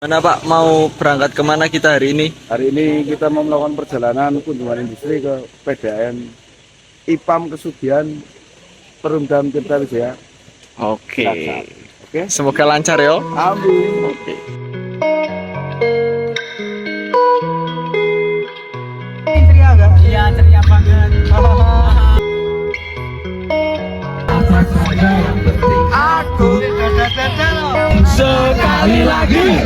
Mana Pak, mau berangkat kemana kita hari ini? Hari ini kita mau melakukan perjalanan kunjungan industri ke PDAM IPAM Kesugihan Perumdam Tirta Wijaya. Oke. Oke. Semoga lancar ya. Amin. Oke. Ceria enggak? Iya, ceria banget. Aku sekali lagi.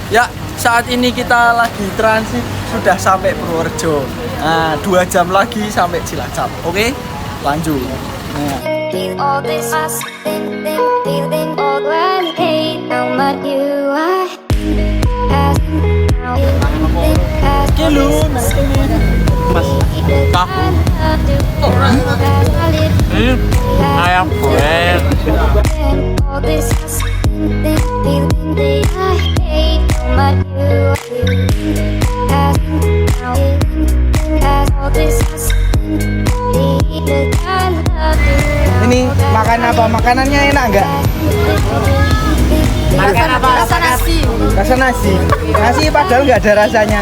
Ya, saat ini kita lagi transit sudah sampai Purworejo. Nah, 2 jam lagi sampai Cilacap. Oke, lanjut. Nah. Feel all this us, feeling all when hate how much you are. Ayam goreng. All this us, feeling they hate how much you are. All this us, Ini makan apa? Makanannya enak enggak? Makan apa? Rasa nasi. Rasa nasi. Nasi padahal nggak ada rasanya.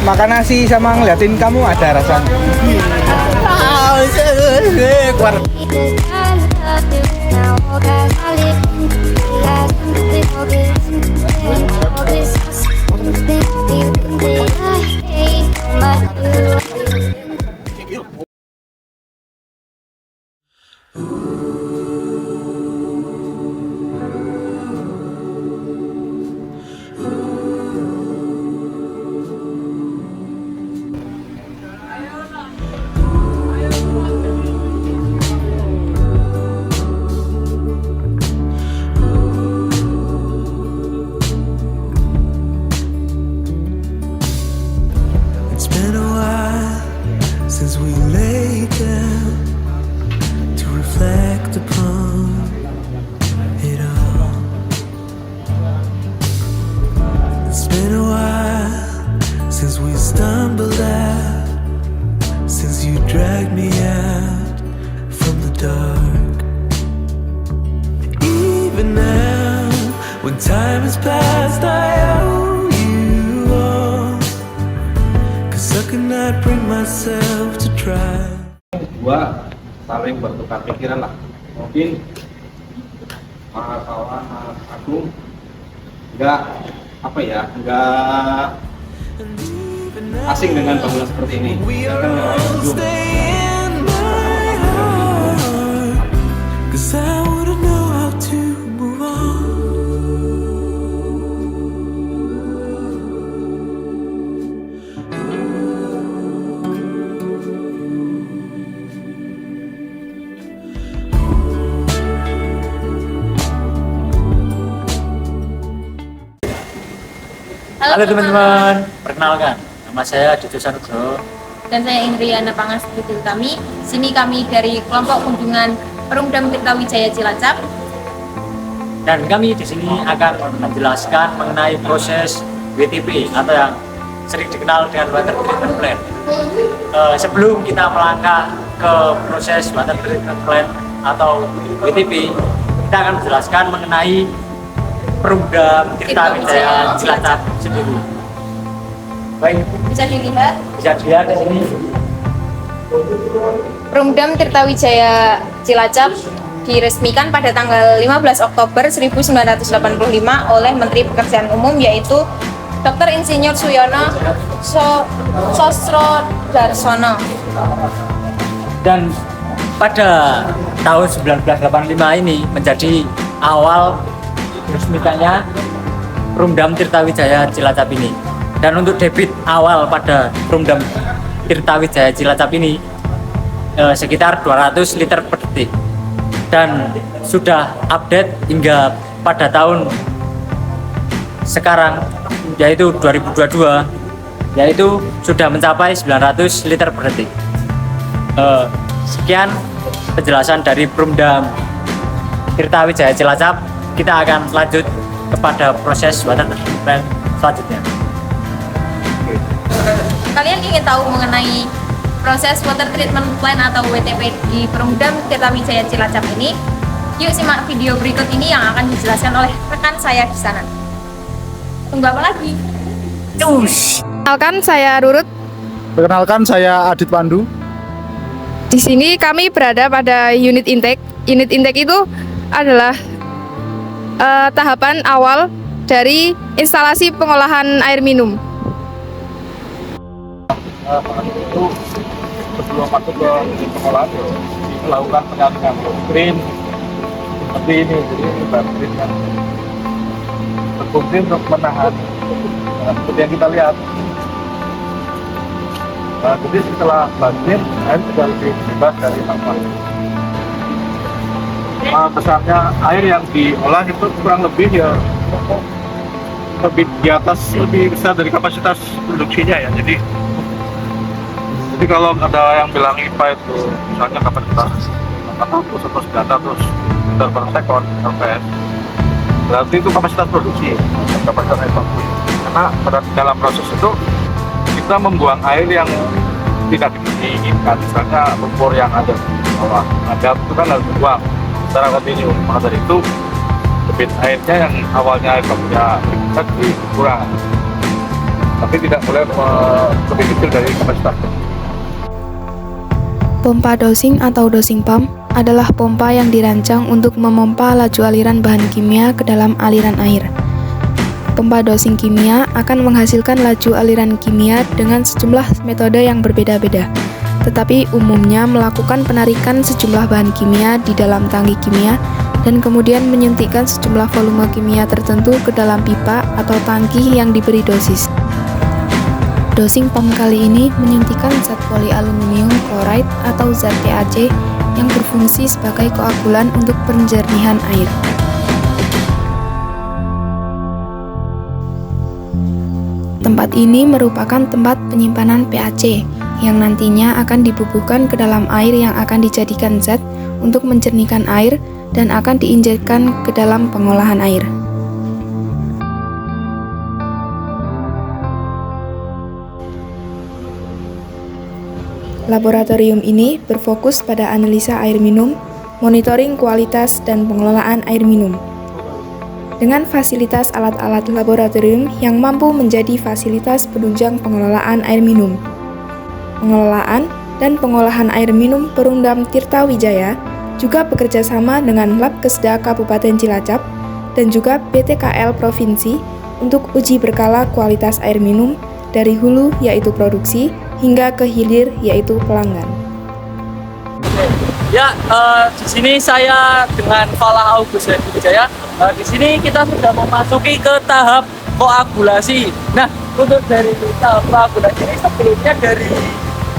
Makan nasi sama ngeliatin kamu ada rasanya. It's been a while since we laid down to reflect upon it all. It's been a while since we stumbled out, since you dragged me out from the dark. Even now, when time has passed, I owe you all, 'cause I cannot bring myself to try. Dua saling bertukar pikiran lah. Mungkin Mas Kawan, Mas Agung nggak nggak asing dengan bangunan seperti ini. We Kan are yang lain all belum. staying my heart, 'cause I wouldn't know how to move on. Halo teman-teman, perkenalkan, nama saya Dito Sanugroho. Dan saya Indriana Pangastuti Utami. Sini kami dari kelompok kunjungan Perumdam Tirta Wijaya Cilacap. Dan kami di sini akan menjelaskan mengenai proses WTP atau yang sering dikenal dengan Water Treatment Plant. Sebelum kita melangkah ke proses Water Treatment Plant atau WTP, kita akan menjelaskan mengenai Perumdam Tirta Wijaya Cilacap sendiri. Baik, Bisa dilihat, bisa dilihat di sini. Perumdam Tirta Wijaya Cilacap diresmikan pada tanggal 15 Oktober 1985 oleh Menteri Pekerjaan Umum yaitu Dr. Insinyur Suyono Sosrodarsono. Dan pada tahun 1985 ini menjadi awal resmikannya Perumdam Tirta Wijaya Cilacap ini. Dan untuk debit awal pada Perumdam Tirta Wijaya Cilacap ini sekitar 200 liter per detik. Dan sudah update hingga pada tahun sekarang yaitu 2022 yaitu sudah mencapai 900 liter per detik. Sekian penjelasan dari Perumdam Tirta Wijaya Cilacap. Kita akan lanjut kepada proses water treatment selanjutnya. Kalian ingin tahu mengenai proses water treatment plant atau WTP di Perumdam Tirta Wijaya Cilacap ini? Yuk simak video berikut ini yang akan dijelaskan oleh rekan rekan saya di sana. Tunggu apa lagi? Perkenalkan, saya Rurut. Perkenalkan, saya Adit Pandu. Di sini kami berada pada unit intake. Unit intake itu adalah tahapan awal dari instalasi pengolahan air minum. Itu sebelum masuk ke pengolahan melakukan penyaringan green seperti ini, jadi ini bahan green kan berfungsi untuk menahan seperti yang kita lihat. Jadi setelah banjir air sudah lebih bebas dari sampah. Besarnya air yang diolah itu kurang lebih ya lebih di atas, lebih besar dari kapasitas produksinya ya. Jadi kalau ada yang bilang IPA itu misalnya kapasitas 400 atau 900 liter per sekon RPS, berarti itu kapasitas produksi, kapasitas evakuasi. Karena dalam proses itu kita membuang air yang tidak diinginkan, misalnya lumpur yang ada di bawah ada itu kan harus dibuang secara kontinu. Maka dari itu debit airnya yang awalnya punya aktivitas kurang, tapi tidak boleh lebih kecil dari kapasitas. Pompa dosing atau dosing pump adalah pompa yang dirancang untuk memompa laju aliran bahan kimia ke dalam aliran air. Pompa dosing kimia akan menghasilkan laju aliran kimia dengan sejumlah metode yang berbeda-beda, tetapi umumnya melakukan penarikan sejumlah bahan kimia di dalam tangki kimia dan kemudian menyuntikkan sejumlah volume kimia tertentu ke dalam pipa atau tangki yang diberi dosis. Dosing pump kali ini menyuntikkan zat polialuminium chloride atau zat PAC yang berfungsi sebagai koagulan untuk penjernihan air. Tempat ini merupakan tempat penyimpanan PAC yang nantinya akan dibubuhkan ke dalam air yang akan dijadikan zat untuk menjernihkan air dan akan diinjekkan ke dalam pengolahan air. Laboratorium ini berfokus pada analisa air minum, monitoring kualitas, dan pengelolaan air minum. Dengan fasilitas alat-alat laboratorium yang mampu menjadi fasilitas penunjang pengelolaan air minum. Pengelolaan dan pengolahan air minum Perumdam Tirta Wijaya juga bekerja sama dengan Lab Kesda Kabupaten Cilacap dan juga PTKL Provinsi untuk uji berkala kualitas air minum dari hulu yaitu produksi hingga ke hilir yaitu pelanggan. Ya, di sini saya dengan Falah August Wijaya. Di sini kita sudah memasuki ke tahap koagulasi. Nah, untuk dari tahap koagulasi ini sebelumnya dari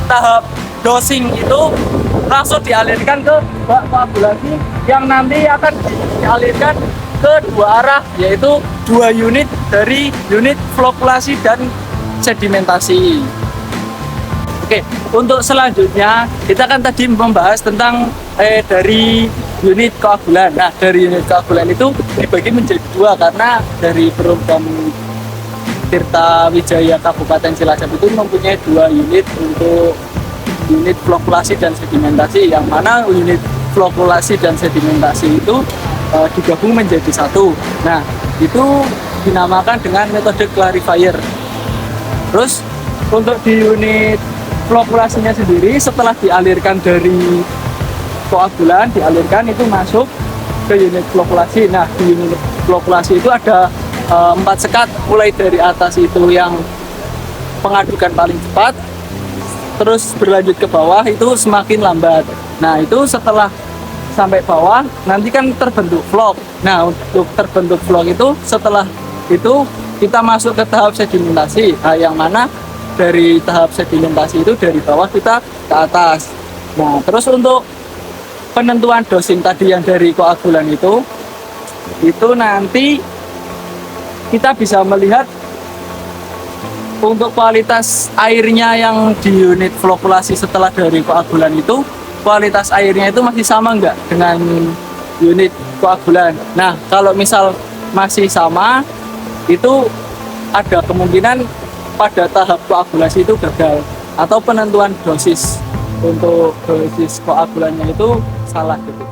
tahap dosing itu langsung dialirkan ke bak koagulasi yang nanti akan dialirkan ke dua arah, yaitu 2 unit dari unit flokulasi dan sedimentasi. Oke, untuk selanjutnya kita kan tadi membahas tentang dari unit koagulan. Nah, dari unit koagulan itu dibagi menjadi 2 karena dari Perumdam Tirta Wijaya Kabupaten Cilacap itu mempunyai 2 unit untuk unit flokulasi dan sedimentasi, yang mana unit flokulasi dan sedimentasi itu digabung menjadi 1. Nah, itu dinamakan dengan metode clarifier. Terus untuk di unit flokulasinya sendiri, setelah dialirkan dari koagulan, dialirkan itu masuk ke unit flokulasi. Nah, di unit flokulasi itu ada 4 sekat, mulai dari atas itu yang pengadukan paling cepat, terus berlanjut ke bawah itu semakin lambat. Nah, itu setelah sampai bawah nanti kan terbentuk vlog. Nah, untuk terbentuk vlog itu setelah itu kita masuk ke tahap sedimentasi. Nah, yang mana dari tahap sedimentasi itu dari bawah kita ke atas. Nah, terus untuk penentuan dosing tadi yang dari koagulan itu nanti kita bisa melihat untuk kualitas airnya yang di unit flokulasi setelah dari koagulan itu, kualitas airnya itu masih sama enggak dengan unit koagulan. Nah, kalau misal masih sama, itu ada kemungkinan pada tahap koagulasi itu gagal atau penentuan dosis untuk dosis koagulannya itu salah gitu.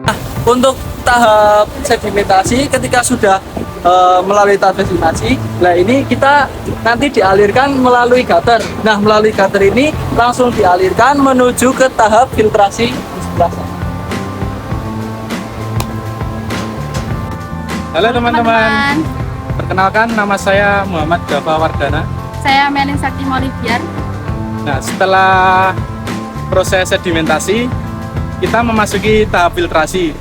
Nah, untuk tahap sedimentasi ketika sudah melalui tahap sedimentasi, nah ini kita nanti dialirkan melalui gutter. Nah, melalui gutter ini langsung dialirkan menuju ke tahap filtrasi di sebelah sana. Halo teman-teman. Perkenalkan, nama saya Muhammad Dava Wardana. Saya Melin Sakti Moliviar. Nah, setelah proses sedimentasi, kita memasuki tahap filtrasi.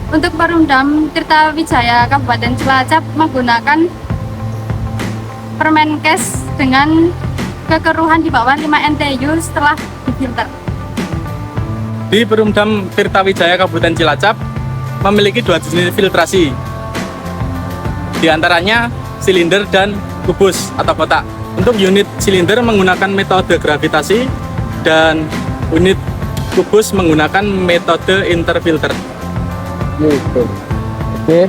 Untuk Perumdam Tirta Wijaya Kabupaten Cilacap menggunakan Permenkes dengan kekeruhan di bawah 5 NTU setelah difilter. Di Perumdam Tirta Wijaya Kabupaten Cilacap memiliki 2 jenis filtrasi. Di antaranya silinder dan kubus atau kotak. Untuk unit silinder menggunakan metode gravitasi dan unit kubus menggunakan metode interfilter. Oke.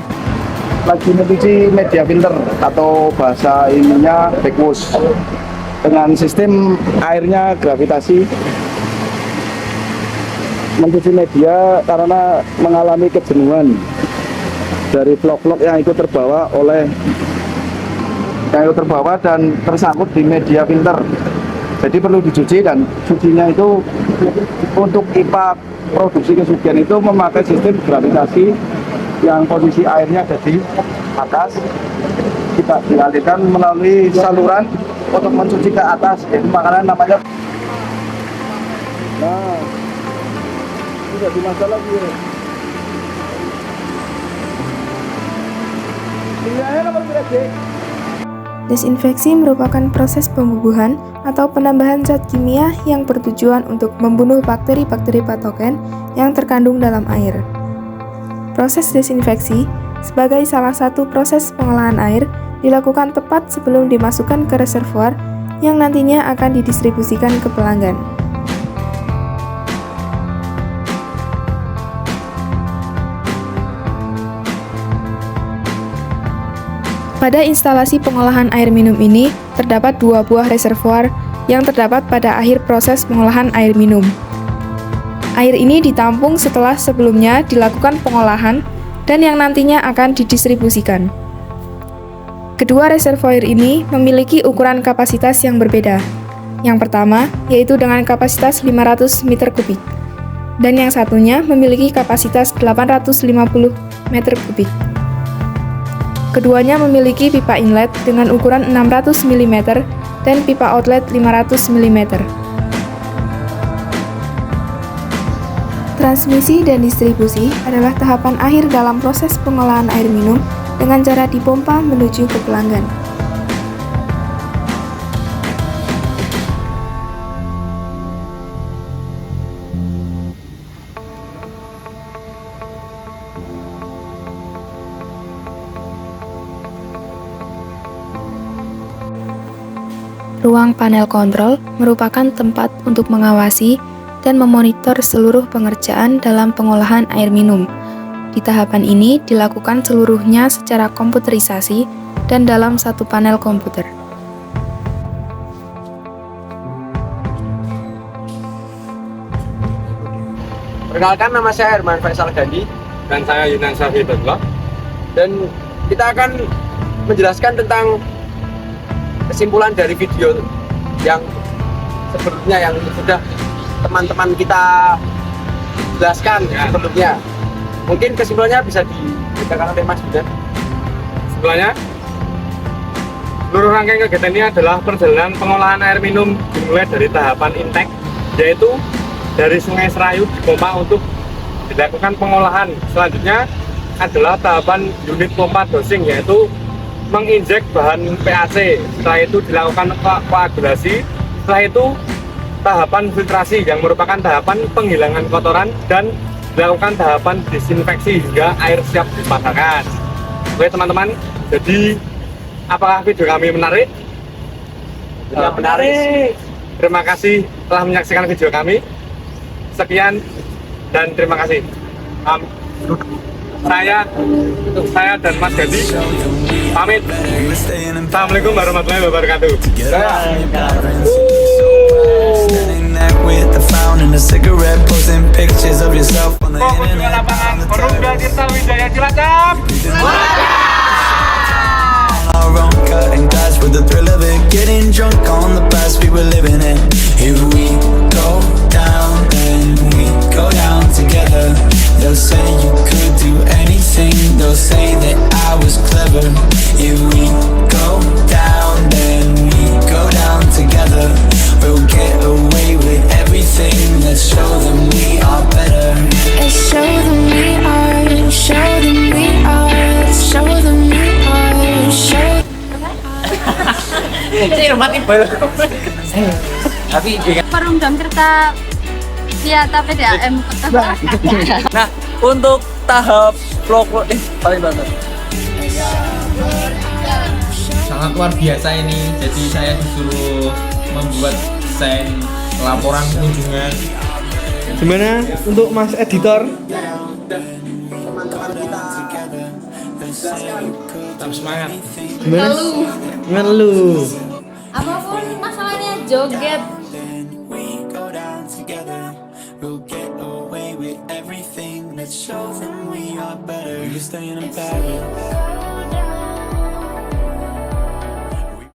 Lagi mencuci media filter atau bahasa ininya backwash dengan sistem airnya gravitasi. Mencuci media karena mengalami kejenuhan dari vlog-vlog yang ikut terbawa dan tersangkut di media filter. Jadi perlu dicuci, dan cucinya itu untuk pipa produksi kesucian itu memakai sistem gravitasi yang posisi airnya ada di atas, kita dialirkan melalui saluran untuk mencuci ke atas, itu makanya namanya. Nah, ini jadi masalah lagi. Pilihannya nomor berapa? Desinfeksi merupakan proses pembubuhan atau penambahan zat kimia yang bertujuan untuk membunuh bakteri-bakteri patogen yang terkandung dalam air. Proses desinfeksi sebagai salah satu proses pengolahan air dilakukan tepat sebelum dimasukkan ke reservoir yang nantinya akan didistribusikan ke pelanggan. Pada instalasi pengolahan air minum ini, terdapat 2 buah reservoir yang terdapat pada akhir proses pengolahan air minum. Air ini ditampung setelah sebelumnya dilakukan pengolahan dan yang nantinya akan didistribusikan. Kedua reservoir ini memiliki ukuran kapasitas yang berbeda. Yang pertama, yaitu dengan kapasitas 500 meter kubik, dan yang satunya memiliki kapasitas 850 meter kubik. Keduanya memiliki pipa inlet dengan ukuran 600 mm dan pipa outlet 500 mm. Transmisi dan distribusi adalah tahapan akhir dalam proses pengolahan air minum dengan cara dipompa menuju ke pelanggan. Ruang panel kontrol merupakan tempat untuk mengawasi dan memonitor seluruh pengerjaan dalam pengolahan air minum. Di tahapan ini dilakukan seluruhnya secara komputerisasi dan dalam satu panel komputer. Perkenalkan, nama saya Herman Faisal Gandhi. Dan saya Yunan Syahidullah. Dan kita akan menjelaskan tentang kesimpulan dari video yang sebelumnya yang sudah teman-teman kita jelaskan sebelumnya. Mungkin kesimpulannya bisa dibacakan oleh Mas Yudan. Sebenarnya seluruh rangkaian kegiatan ini adalah perjalanan pengolahan air minum dimulai dari tahapan intake, yaitu dari Sungai Serayu dipompa untuk dilakukan pengolahan. Selanjutnya adalah tahapan unit pompa dosing, yaitu menginjek bahan PAC. Setelah itu dilakukan koagulasi. Setelah itu tahapan filtrasi yang merupakan tahapan penghilangan kotoran dan dilakukan tahapan disinfeksi hingga air siap dipasarkan. Oke teman-teman, jadi apakah video kami menarik? Menarik. Terima kasih telah menyaksikan video kami. Sekian dan terima kasih. Saya dan Mas Gandhi pamit. Assalamualaikum warahmatullahi wabarakatuh. With a fountain, a cigarette, posting pictures of yourself on the internet. Tirta Wijaya Cilacap. Our own cutting glass with the thrill of it, getting drunk on the past we were living in. If we go down, then we go down together. They'll say you could do anything, they'll say that I was clever. If we go down, then we go down together. We'll get away with everything, let's show them we are better. Let's show them we are, show them we are, show them we are, show. Tapi Perumdam Tirta Wisata PDAM Kota Bekasi. Nah, untuk tahap paling banget. Sangat luar biasa ini. Jadi saya disuruh membuat desain laporan kunjungan. Gimana untuk Mas Editor? Tetap semangat. Gimana? Gimana lu? Apapun masalahnya joget. We go down together. We'll get away with everything. Let's show them we are better. You're staying in Paris.